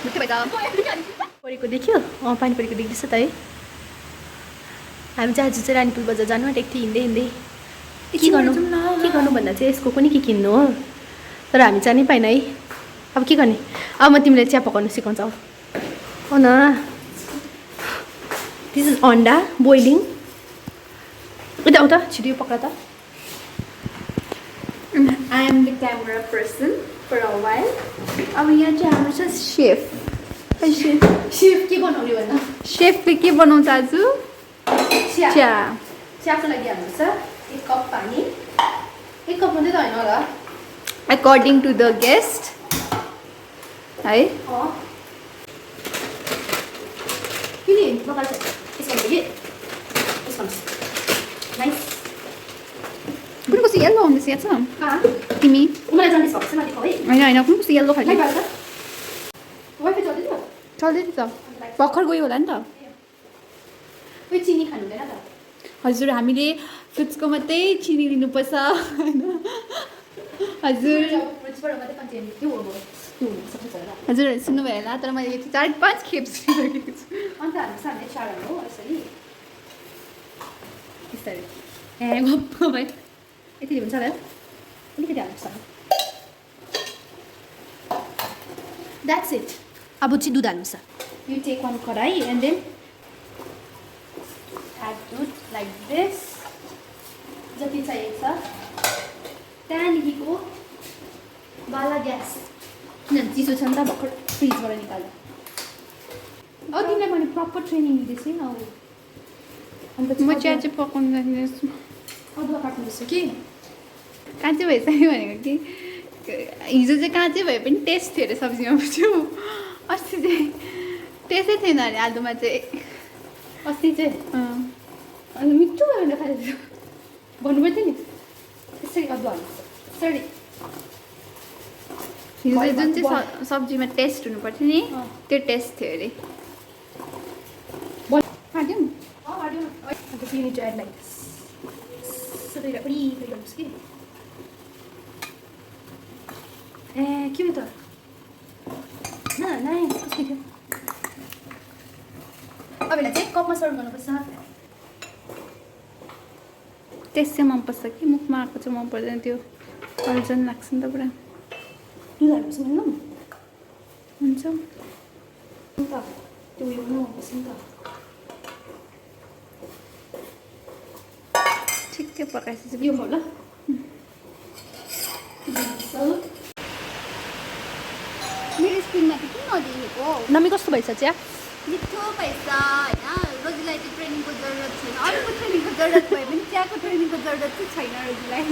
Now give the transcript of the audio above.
मिठो भयो त परेको देख्यो पानी परेको देख्दैछ त है हामी चाहिँ आज चाहिँ रानीपुल बजार जानु आँटेको थियो हिँड्दै हिँड्दै के गर्नु भन्दा चाहिँ यसको पनि के किन्नु हो तर हामी जानै पाएन है अब के गर्ने अब म तिमीलाई चिया पकाउनु सिकाउँछु हो न दिस इज अन्डा बोइलिङ उता उता छिटो यो पक्रा त I am the camera person for a while. अब यहाँ चाहिँ हाम्रो छ सेफ सेफ के बनाउने भन्दा सेफले के बनाउँछ आज चिया चिया चियाको लागि हाम्रो छ 1 कप पानी 1 कप मात्रै त होइन होला according to the guest है किन बगाल छ यसको लागि यसको नाइस कुन कस्तो येल्लो आउँदैछ यहाँ छ कहाँ तिमी मलाई जन्डिस भएको छ नदेखाऊ है होइन होइन कुन कस्तो येल्लो खालको वाइफाई चल्दैछ चल्दै थियो त भर्खर गयो होला नि त उयो चिनी खानु हुँदैन त हजुर हामीले दुधको मात्रै चिनी लिनुपर्छ होइन हजुर फ्रिजबाट मात्रै कन्टेन त्यो हो त्यो हुनसक्छ होला हजुर सुन्नुभयो होला तर मैले यो 4-5 खेप सुनिसकेको छु अन्त हाम्रो सामने चाडा हो यसरी बिस्तारै ए गप्प भाइ यति हुन्छ होला अलिकति हाल्नुपर्छ द्याट्स इट अब चाहिँ दुध हाल्नुपर्छ यु टेक वान कराई एन्ड देन एड दुध लाइक दिस जति चाहिएको छ त्यहाँदेखिको बाला ग्यास किनभने चिसो छ नि त भर्खर फ्रिजबाट निकाल्दा अब तिमीलाई मैले प्रपर ट्रेनिङ दिँदैछु नि अब अन्त म चिया चाहिँ पकाउनु जान्दैछु अदुवा काट्नुपर्छ कि काँचै भइसक्यो भनेको कि हिजो चाहिँ काँचै भए पनि टेस्ट थियो अरे सब्जीमा बुझ्यो अस्ति चाहिँ टेस्टै थिएन अरे आलुमा चाहिँ अस्ति चाहिँ अनि मिठो भयो भने खाएर भन्नुपर्थ्यो नि यसरी अदुवा हाल्नुपर्छ यसरी हिजो चाहिँ जुन चाहिँ सब्जीमा टेस्ट हुनुपर्थ्यो नि त्यो टेस्ट थियो अरे काट्यौँ अन्त you need to add like this. सबै पनि गर्नुहोस् कि ए के भयो त नाइ कस्तो थियो अब यसलाई चाहिँ कपमा सर्भ गर्नुपर्छ टेस्ट चाहिँ मनपर्छ कि मुखमा आएको चाहिँ मन पर्दैन त्यो अर्जन लाग्छ नि त पुरा दुध हाल्नुपर्छ भन्नु हुन्छ अन्त त्यो उयो गर्नुपर्छ नि त ठिकै पकाएपछि यो हो ल मेरो स्क्रिनमा त किन नदेखेको नमी कस्तो भएछ चिया मिठो भएछ होइन रोजीलाई चाहिँ ट्रेनिङको जरुरत छैन अरूको ट्रेनिङको जरुरत भयो भने चियाको ट्रेनिङको जरुरत चाहिँ छैन रोजीलाई